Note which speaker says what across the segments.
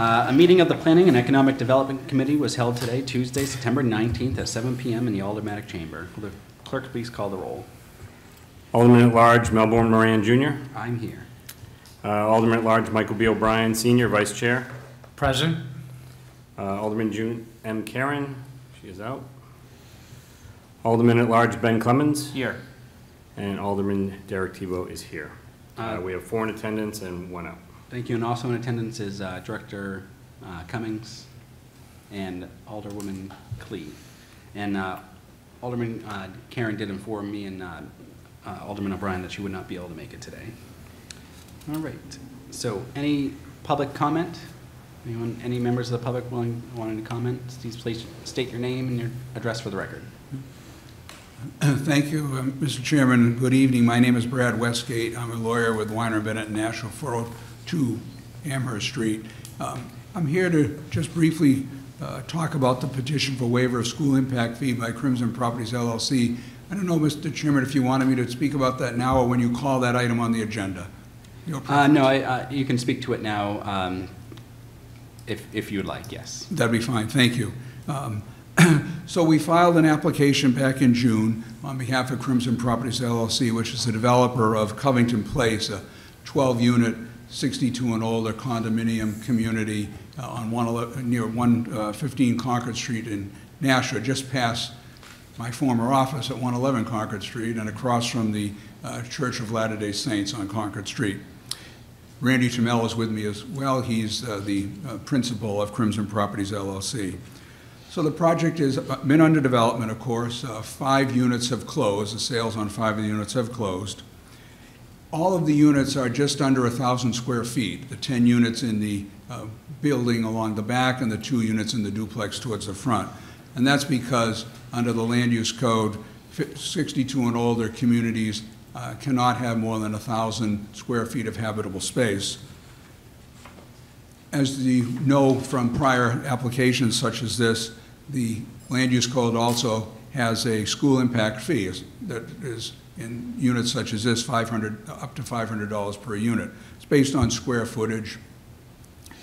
Speaker 1: A meeting of the Planning and Economic Development Committee was held today, Tuesday, September 19th at 7 p.m. in the Aldermanic Chamber. Will the clerk please call the roll?
Speaker 2: Alderman at Large Melbourne Moran Jr.
Speaker 1: I'm here.
Speaker 2: Alderman at Large Michael B. O'Brien Sr. Vice Chair.
Speaker 3: Present.
Speaker 2: Alderman June M. Karen. She is out. Alderman at Large Ben Clemens.
Speaker 3: Here.
Speaker 2: And Alderman Derek Tebow is here. We have 4 in attendance and 1 out.
Speaker 1: Thank you. And also in attendance is Director Cummings and Alderwoman Klee. And Alderman Karen did inform me and Alderman O'Brien that she would not be able to make it today. All right. So any public comment? Anyone, any members of the public wanting to comment? Please state your name and your address for the record.
Speaker 4: Thank you, Mr. Chairman. Good evening. My name is Brad Westgate. I'm a lawyer with Weiner Bennett and Nashville, 402 Amherst Street. I'm here to just briefly talk about the petition for waiver of school impact fee by Crimson Properties LLC. I don't know, Mr. Chairman, if you wanted me to speak about that now or when you call that item on the agenda.
Speaker 1: No, you can speak to it now if you would like, yes.
Speaker 4: That'd be fine. Thank you. So we filed an application back in June on behalf of Crimson Properties LLC, which is the developer of Covington Place, a 12-unit, 62 and older condominium community on near 115 Concord Street in Nashua, just past my former office at 111 Concord Street and across from the Church of Latter-day Saints on Concord Street. Randy Chamel is with me as well. He's the principal of Crimson Properties LLC. So the project has been under development, of course. 5 units have closed. The sales on 5 of the units have closed. All of the units are just under 1,000 square feet. The 10 units in the building along the back and the 2 units in the duplex towards the front. And that's because under the land use code, 62 and older communities cannot have more than 1,000 square feet of habitable space. As you know from prior applications such as this, the land use code also has a school impact fee that is in units such as this, up to $500 per unit. It's based on square footage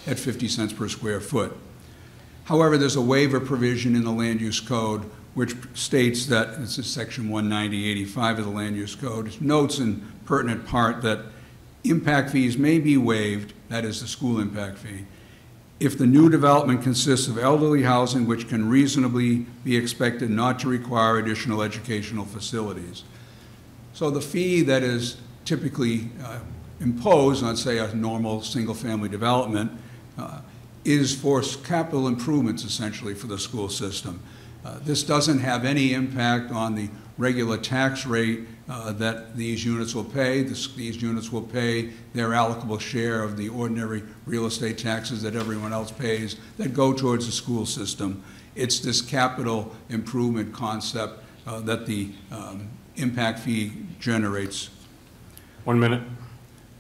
Speaker 4: at 50 cents per square foot. However, there's a waiver provision in the land use code which states that, this is section 190.85 of the land use code, it notes in pertinent part that impact fees may be waived, that is the school impact fee, if the new development consists of elderly housing which can reasonably be expected not to require additional educational facilities. So the fee that is typically imposed on, say, a normal single-family development is for capital improvements, essentially, for the school system. This doesn't have any impact on the regular tax rate that these units will pay. These units will pay their allocable share of the ordinary real estate taxes that everyone else pays that go towards the school system. It's this capital improvement concept that the impact fee generates.
Speaker 2: 1 minute.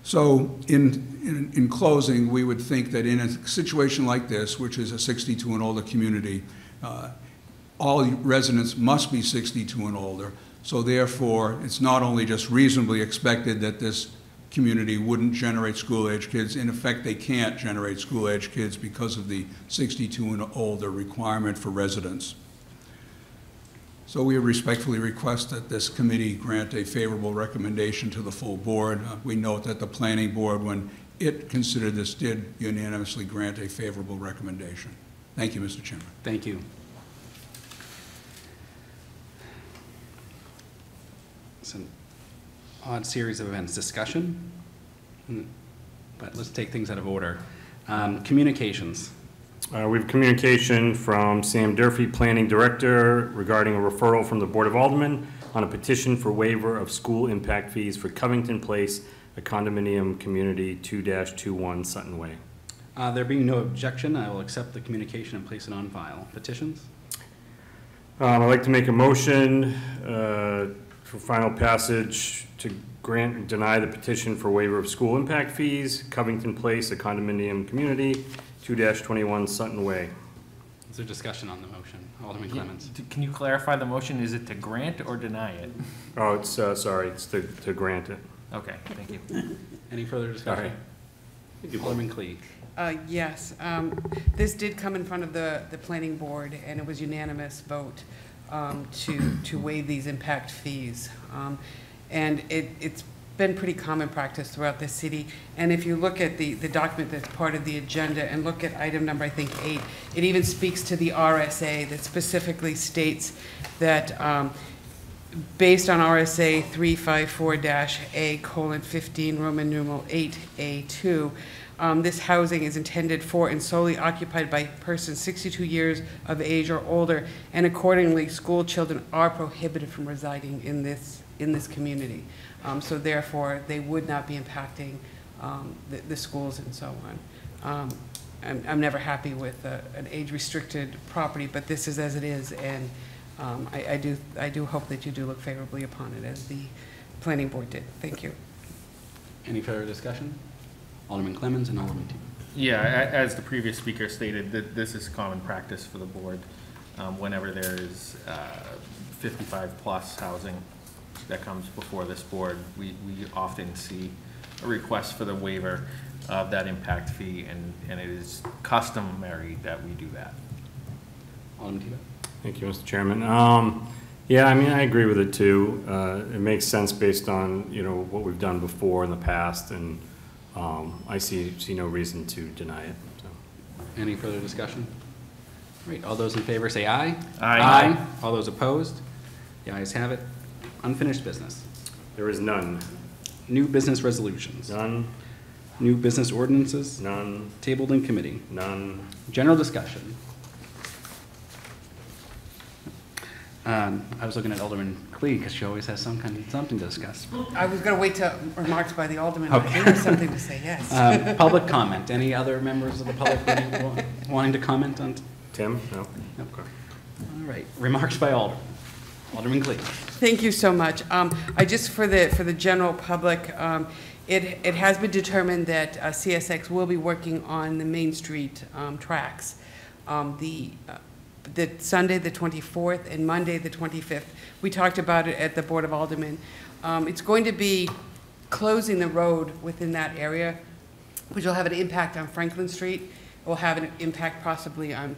Speaker 4: So in closing, we would think that in a situation like this, which is a 62 and older community, all residents must be 62 and older. So therefore, it's not only just reasonably expected that this community wouldn't generate school-age kids. In effect, they can't generate school-age kids because of the 62 and older requirement for residents. So we respectfully request that this committee grant a favorable recommendation to the full board. We note that the planning board, when it considered this, did unanimously grant a favorable recommendation. Thank you, Mr. Chairman.
Speaker 1: Thank you. It's an odd series of events. Discussion, but let's take things out of order. Communications.
Speaker 2: We have communication from Sam Durfee, Planning Director, regarding a referral from the Board of Aldermen on a petition for waiver of school impact fees for Covington Place, a condominium community 2-21 Sutton Way.
Speaker 1: There being no objection, I will accept the communication and place it on file. Petitions?
Speaker 2: I'd like to make a motion for final passage to grant and deny the petition for waiver of school impact fees, Covington Place, a condominium community, 2-21 Sutton Way.
Speaker 1: Is there discussion on the motion? Alderman Clemens.
Speaker 3: Can you clarify the motion? Is it to grant or deny it?
Speaker 2: Oh, it's, sorry, it's to grant it.
Speaker 3: Okay, thank you.
Speaker 1: Any further discussion?
Speaker 2: All right.
Speaker 1: Alderman Clee.
Speaker 5: Yes, this did come in front of the planning board, and it was unanimous vote to waive these impact fees. And it's been pretty common practice throughout the city. And if you look at the document that's part of the agenda and look at item number, I think, 8, it even speaks to the RSA that specifically states that based on RSA 354-A:15, Roman numeral 8A2, this housing is intended for and solely occupied by persons 62 years of age or older, and accordingly, school children are prohibited from residing in this community. So therefore, they would not be impacting the schools and so on. I'm never happy with an age-restricted property, but this is as it is, and I do hope that you do look favorably upon it, as the planning board did. Thank you.
Speaker 1: Any further discussion? Alderman Clemmons and Alderman Tebow.
Speaker 3: Yeah, as the previous speaker stated, that this is common practice for the board. Whenever there is 55-plus housing that comes before this board, we often see a request for the waiver of that impact fee, and it is customary that we do that.
Speaker 1: Alderman Tebow.
Speaker 2: Thank you, Mr. Chairman. Yeah, I mean, I agree with it too. It makes sense based on, you know, what we've done before in the past, and I see no reason to deny it. So.
Speaker 1: Any further discussion? All right, all those in favor say aye.
Speaker 3: Aye.
Speaker 1: All those opposed? The ayes have it. Unfinished business.
Speaker 2: There is none.
Speaker 1: New business resolutions.
Speaker 2: None.
Speaker 1: New business ordinances.
Speaker 2: None.
Speaker 1: Tabled in committee.
Speaker 2: None.
Speaker 1: General discussion. I was looking at Alderman Clee because she always has something to discuss.
Speaker 5: I was going to wait till remarks by the alderman.
Speaker 1: Okay.
Speaker 5: I do have something to say, yes.
Speaker 1: Public comment. Any other members of the public wanting to comment on?
Speaker 2: Tim? No?
Speaker 1: No.
Speaker 2: Okay.
Speaker 1: All right. Remarks by Alderman. Alderman Clee.
Speaker 5: Thank you so much. I just, for the general public, it has been determined that CSX will be working on the Main Street tracks. The Sunday, the 24th, and Monday, the 25th. We talked about it at the Board of Aldermen. It's going to be closing the road within that area, which will have an impact on Franklin Street. It will have an impact possibly on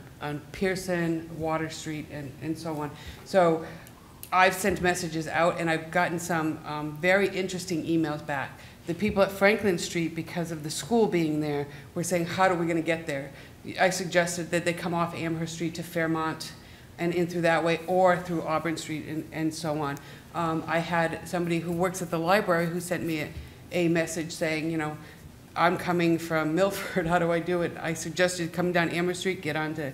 Speaker 5: Pearson, Water Street, and so on. So I've sent messages out, and I've gotten some very interesting emails back. The people at Franklin Street, because of the school being there, were saying, how are we going to get there? I suggested that they come off Amherst Street to Fairmont and in through that way, or through Auburn Street and so on. I had somebody who works at the library who sent me a message saying, you know, I'm coming from Milford, how do I do it? I suggested come down Amherst Street, get onto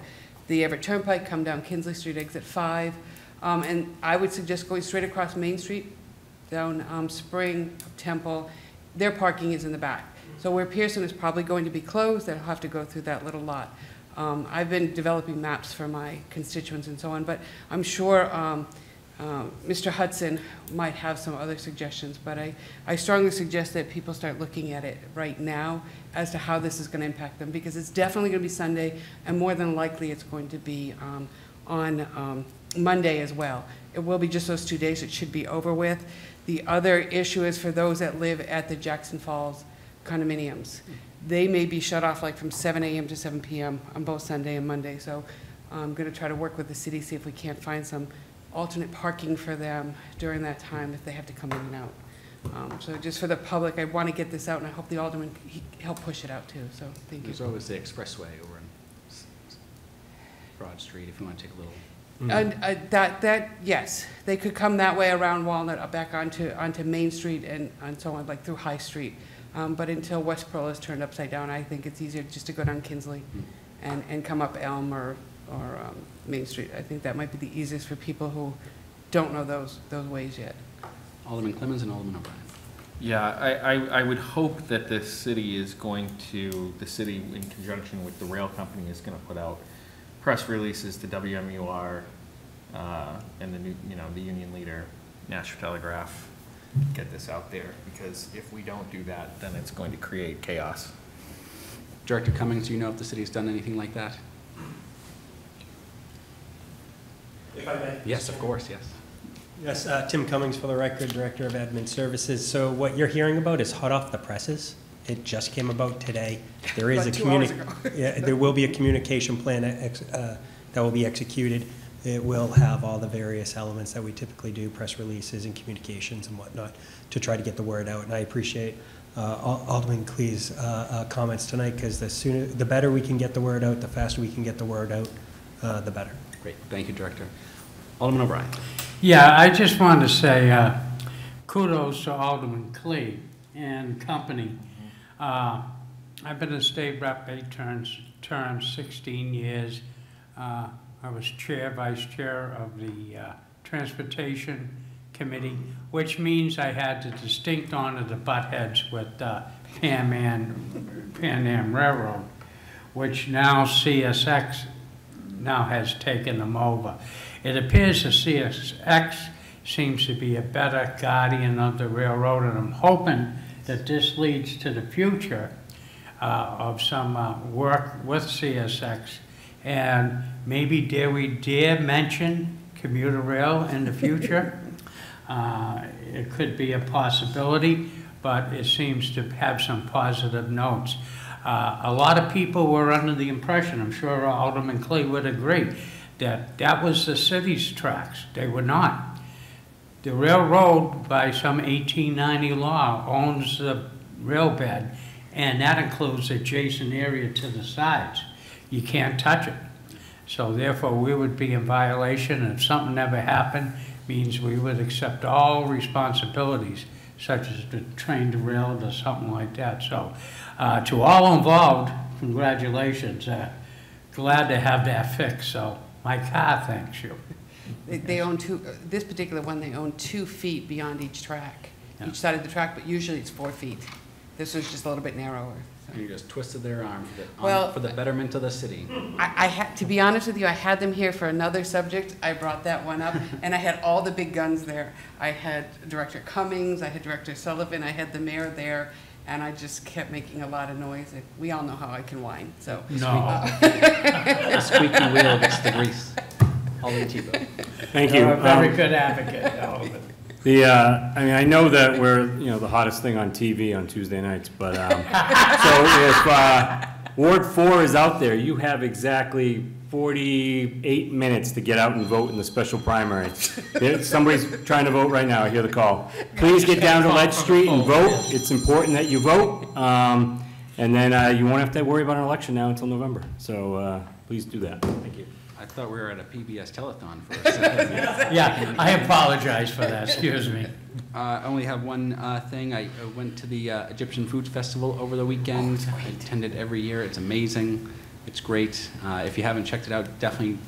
Speaker 5: the Everett Turnpike, come down Kinsley Street, exit 5. And I would suggest going straight across Main Street, down Spring, Temple. Their parking is in the back. So where Pearson is probably going to be closed, they'll have to go through that little lot. I've been developing maps for my constituents and so on, but I'm sure Mr. Hudson might have some other suggestions, but I strongly suggest that people start looking at it right now as to how this is going to impact them, because it's definitely going to be Sunday, and more than likely it's going to be on Monday as well. It will be just those 2 days. It should be over with. The other issue is for those that live at the Jackson Falls condominiums. They may be shut off like from 7 a.m. to 7 p.m. on both Sunday and Monday. So I'm going to try to work with the city, see if we can't find some alternate parking for them during that time if they have to come in and out. So just for the public, I want to get this out, and I hope the alderman help push it out too. So thank you.
Speaker 1: There's always the expressway over in Broad Street if you want to take a little.
Speaker 5: And yes, they could come that way around Walnut back onto Main Street and so on, like through High Street. But until West Pearl is turned upside down, I think it's easier just to go down Kinsley and come up Elm or Main Street. I think that might be the easiest for people who don't know those ways yet.
Speaker 1: Alderman Clemmons and Alderman O'Brien.
Speaker 3: Yeah, I would hope that the city in conjunction with the rail company is going to put out press releases to WMUR and the Union Leader, National Telegraph, get this out there, because if we don't do that, then it's going to create chaos.
Speaker 1: Director Cummings, do you know if the city's done anything like that?
Speaker 6: If I may.
Speaker 1: Yes, of course, yes.
Speaker 6: Yes, Tim Cummings for the record, Director of Admin Services. So what you're hearing about is hot off the presses. It just came about today. There is a
Speaker 5: About 2 hours ago.
Speaker 6: yeah, there will be a communication plan that will be executed. It will have all the various elements that we typically do, press releases and communications and whatnot, to try to get the word out. And I appreciate Alderman Klee's comments tonight, because the better we can get the word out, the faster we can get the word out, the better.
Speaker 1: Great, thank you, Director. Alderman O'Brien.
Speaker 7: Yeah, I just wanted to say kudos to Alderman Klee and company. I've been a state rep 8 terms, 16 years. I was chair, vice chair of the Transportation Committee, which means I had the distinct honor to butt heads with Pan Am Railroad, which now CSX now has taken them over. It appears the CSX seems to be a better guardian of the railroad, and I'm hoping that this leads to the future of some work with CSX, and maybe dare we mention commuter rail in the future. It could be a possibility, but it seems to have some positive notes. A lot of people were under the impression, I'm sure Alderman Klee would agree, that that was the city's tracks. They were not. The railroad, by some 1890 law, owns the rail bed, and that includes adjacent area to the sides. You can't touch it. So therefore, we would be in violation, and if something never happened, means we would accept all responsibilities, such as the train derailed or something like that. So to all involved, congratulations. Glad to have that fixed. So my car thanks you.
Speaker 5: They own this particular one, they own 2 feet beyond each track, each side of the track, but usually it's 4 feet. This was just a little bit narrower.
Speaker 1: And you just twisted their arm
Speaker 5: Well,
Speaker 1: for the betterment of the city.
Speaker 5: I had, to be honest with you, I had them here for another subject. I brought that one up, and I had all the big guns there. I had Director Cummings, I had Director Sullivan, I had the mayor there, and I just kept making a lot of noise. We all know how I can whine, so.
Speaker 7: No.
Speaker 1: The squeaky wheel gets the grease. Alderman Tebow.
Speaker 2: Thank you.
Speaker 7: You're a very good advocate, Alderman.
Speaker 2: I mean, I know that we're, the hottest thing on TV on Tuesday nights, but, so if Ward 4 is out there, you have exactly 48 minutes to get out and vote in the special primary. Somebody's trying to vote right now, I hear the call. Please get down to Ledge Street and vote. It's important that you vote. And then you won't have to worry about an election now until November. So please do that. Thank you.
Speaker 1: I thought we were at a PBS telethon for a second.
Speaker 7: Yeah, I apologize for that, excuse me.
Speaker 1: I only have one thing. I went to the Egyptian Foods Festival over the weekend. I attended every year. It's amazing. It's great. If you haven't checked it out, definitely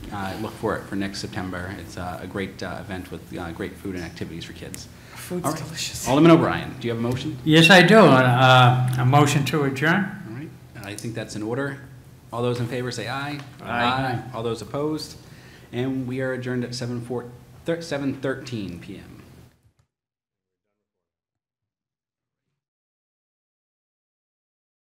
Speaker 1: look for it for next September. It's a great event with great food and activities for kids.
Speaker 5: Food's delicious.
Speaker 1: Alderman O'Brien, do you have a motion?
Speaker 7: Yes, I do. A motion to adjourn?
Speaker 1: All right. I think that's in order. All those in favor say aye.
Speaker 7: Aye.
Speaker 1: All those opposed. And we are adjourned at 7:13 p.m.